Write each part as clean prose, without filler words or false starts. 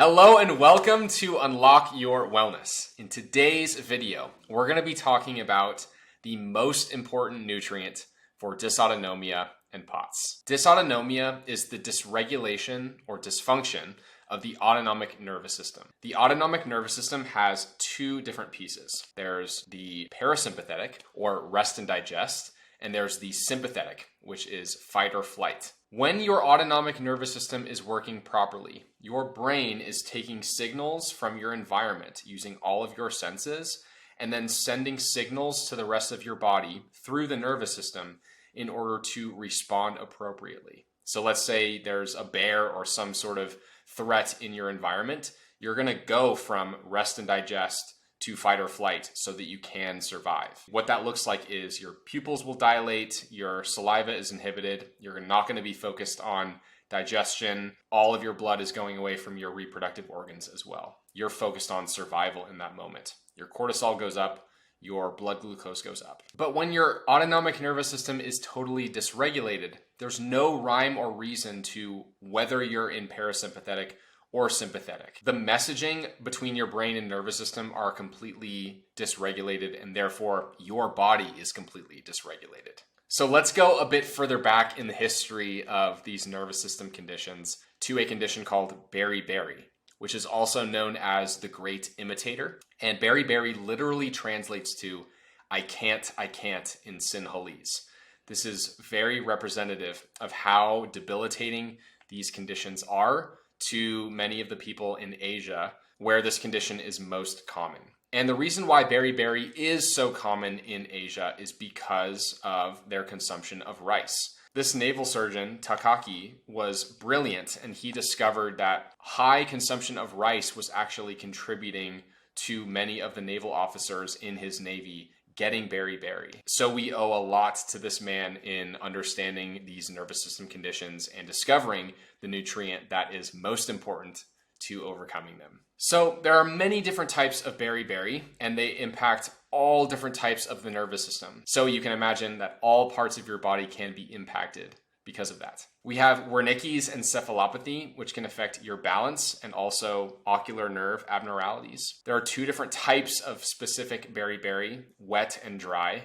Hello and welcome to Unlock Your Wellness. In today's video, we're going to be talking about the most important nutrient for dysautonomia and POTS. Dysautonomia is the dysregulation or dysfunction of the autonomic nervous system. The autonomic nervous system has two different pieces. There's the parasympathetic or rest and digest, and there's the sympathetic, which is fight or flight. When your autonomic nervous system is working properly, your brain is taking signals from your environment using all of your senses and then sending signals to the rest of your body through the nervous system in order to respond appropriately. So let's say there's a bear or some sort of threat in your environment, you're going to go from rest and digest to fight or flight so that you can survive. What that looks like is your pupils will dilate, your saliva is inhibited, you're not going to be focused on digestion, all of your blood is going away from your reproductive organs as well. You're focused on survival in that moment. Your cortisol goes up, your blood glucose goes up. But when your autonomic nervous system is totally dysregulated, there's no rhyme or reason to whether you're in parasympathetic or sympathetic. The messaging between your brain and nervous system are completely dysregulated, and therefore your body is completely dysregulated. So let's go a bit further back in the history of these nervous system conditions to a condition called beriberi, which is also known as the great imitator. And beriberi literally translates to I can't in Sinhalese. This is very representative of how debilitating these conditions are to many of the people in Asia where this condition is most common. And the reason why beriberi is so common in Asia is because of their consumption of rice. This naval surgeon, Takaki, was brilliant, and he discovered that high consumption of rice was actually contributing to many of the naval officers in his navy getting beriberi. So we owe a lot to this man in understanding these nervous system conditions and discovering the nutrient that is most important to overcoming them. So there are many different types of beriberi, and they impact all different types of the nervous system. So you can imagine that all parts of your body can be impacted because of that. We have Wernicke's encephalopathy, which can affect your balance and also ocular nerve abnormalities. There are two different types of specific beriberi, wet and dry.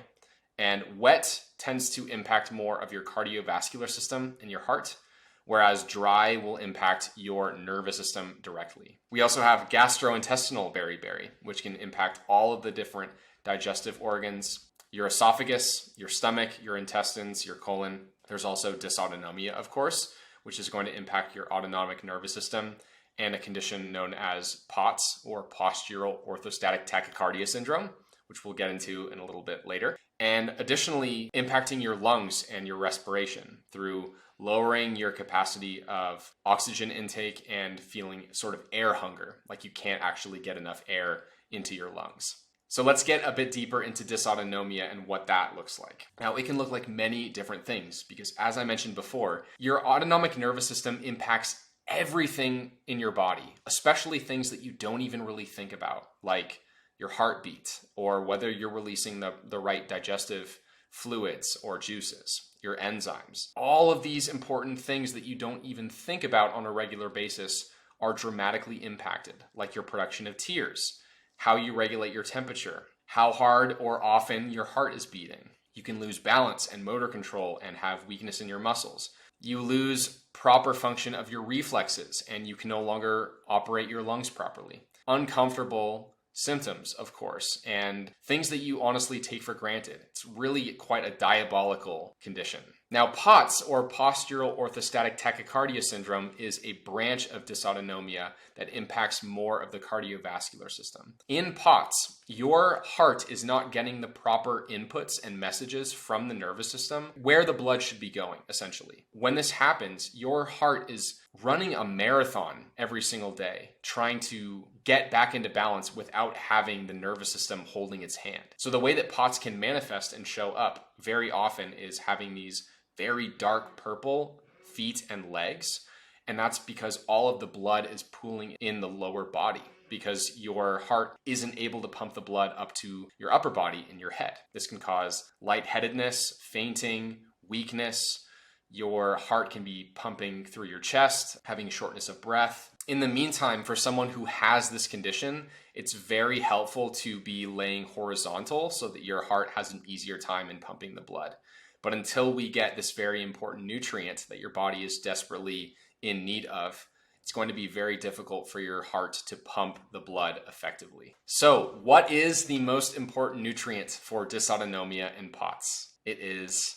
And wet tends to impact more of your cardiovascular system and your heart, whereas dry will impact your nervous system directly. We also have gastrointestinal beriberi, which can impact all of the different digestive organs, your esophagus, your stomach, your intestines, your colon. There's also dysautonomia, of course, which is going to impact your autonomic nervous system, and a condition known as POTS, or postural orthostatic tachycardia syndrome, which we'll get into in a little bit later. And additionally, impacting your lungs and your respiration through lowering your capacity of oxygen intake and feeling sort of air hunger, like you can't actually get enough air into your lungs. So let's get a bit deeper into dysautonomia and what that looks like. Now, it can look like many different things because, as I mentioned before, your autonomic nervous system impacts everything in your body, especially things that you don't even really think about, like your heartbeat or whether you're releasing the right digestive fluids or juices, your enzymes. All of these important things that you don't even think about on a regular basis are dramatically impacted, like your production of tears, how you regulate your temperature, how hard or often your heart is beating. You can lose balance and motor control and have weakness in your muscles. You lose proper function of your reflexes and you can no longer operate your lungs properly. Uncomfortable symptoms, of course, and things that you honestly take for granted. It's really quite a diabolical condition. Now, POTS, or postural orthostatic tachycardia syndrome, is a branch of dysautonomia that impacts more of the cardiovascular system. In POTS, your heart is not getting the proper inputs and messages from the nervous system where the blood should be going, essentially. When this happens, your heart is running a marathon every single day, trying to get back into balance without having the nervous system holding its hand. So the way that POTS can manifest and show up very often is having these very dark purple feet and legs. And that's because all of the blood is pooling in the lower body because your heart isn't able to pump the blood up to your upper body in your head. This can cause lightheadedness, fainting, weakness. Your heart can be pumping through your chest, having shortness of breath. In the meantime, for someone who has this condition, it's very helpful to be laying horizontal so that your heart has an easier time in pumping the blood. But until we get this very important nutrient that your body is desperately in need of, it's going to be very difficult for your heart to pump the blood effectively. So, what is the most important nutrient for dysautonomia in POTS? It is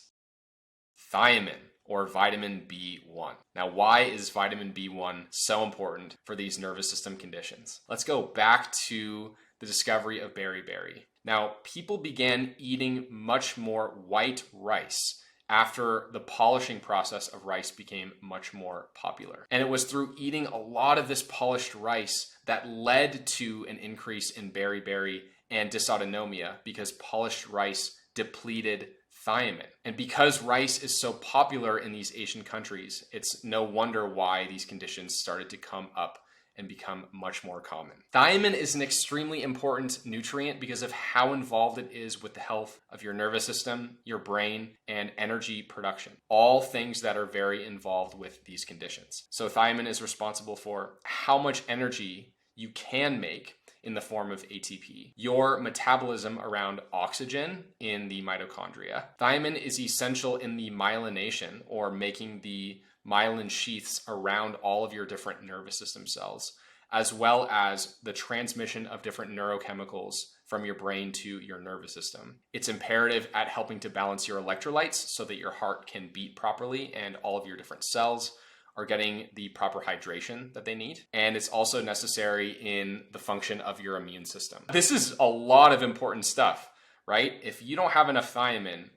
thiamin, or vitamin B1. Now, why is vitamin B1 so important for these nervous system conditions? Let's go back to the discovery of beriberi. Now, people began eating much more white rice after the polishing process of rice became much more popular. And it was through eating a lot of this polished rice that led to an increase in beriberi and dysautonomia, because polished rice depleted thiamin. And because rice is so popular in these Asian countries, it's no wonder why these conditions started to come up and become much more common. Thiamin is an extremely important nutrient because of how involved it is with the health of your nervous system, your brain, and energy production. All things that are very involved with these conditions. So thiamin is responsible for how much energy you can make in the form of ATP, your metabolism around oxygen in the mitochondria. Thiamin is essential in the myelination, or making the myelin sheaths around all of your different nervous system cells, as well as the transmission of different neurochemicals from your brain to your nervous system. It's imperative at helping to balance your electrolytes so that your heart can beat properly and all of your different cells are getting the proper hydration that they need. And it's also necessary in the function of your immune system. This is a lot of important stuff, right? If you don't have enough thiamin,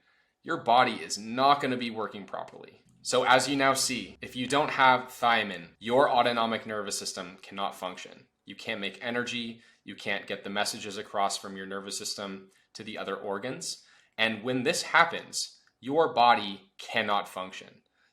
your body is not going to be working properly. So as you now see, if you don't have thiamin, your autonomic nervous system cannot function. You can't make energy, you can't get the messages across from your nervous system to the other organs. And when this happens, your body cannot function.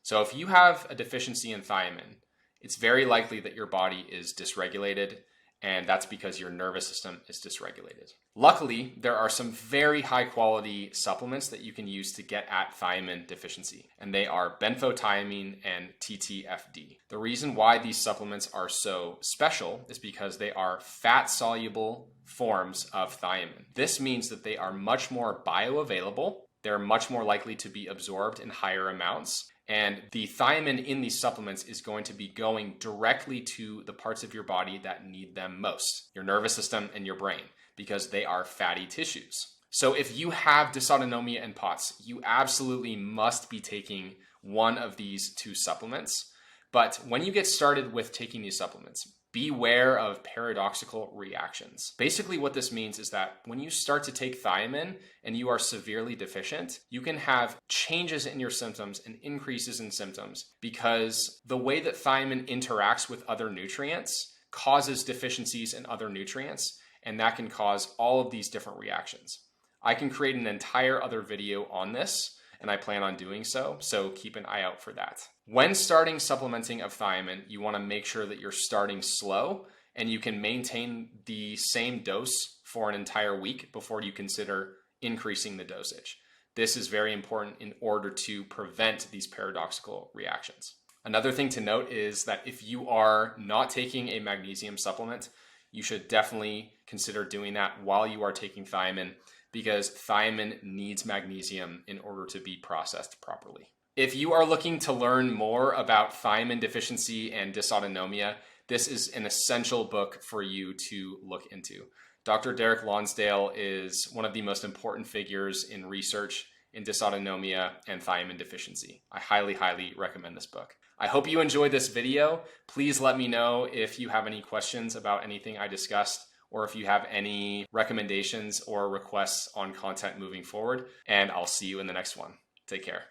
So if you have a deficiency in thiamin, it's very likely that your body is dysregulated, and that's because your nervous system is dysregulated. Luckily, there are some very high quality supplements that you can use to get at thiamin deficiency, and they are benfotiamine and TTFD. The reason why these supplements are so special is because they are fat soluble forms of thiamin. This means that they are much more bioavailable, they're much more likely to be absorbed in higher amounts, and the thiamin in these supplements is going to be going directly to the parts of your body that need them most, your nervous system and your brain, because they are fatty tissues. So if you have dysautonomia and POTS, you absolutely must be taking one of these two supplements. But when you get started with taking these supplements, beware of paradoxical reactions. Basically, what this means is that when you start to take thiamin and you are severely deficient, you can have changes in your symptoms and increases in symptoms because the way that thiamin interacts with other nutrients causes deficiencies in other nutrients, and that can cause all of these different reactions. I can create an entire other video on this, and I plan on doing so, so keep an eye out for that. When starting supplementing of thiamin, you want to make sure that you're starting slow and you can maintain the same dose for an entire week before you consider increasing the dosage. This is very important in order to prevent these paradoxical reactions. Another thing to note is that if you are not taking a magnesium supplement, you should definitely consider doing that while you are taking thiamin, because thiamin needs magnesium in order to be processed properly. If you are looking to learn more about thiamin deficiency and dysautonomia, this is an essential book for you to look into. Dr. Derek Lonsdale is one of the most important figures in research in dysautonomia and thiamin deficiency. I highly, highly recommend this book. I hope you enjoyed this video. Please let me know if you have any questions about anything I discussed, or if you have any recommendations or requests on content moving forward, and I'll see you in the next one. Take care.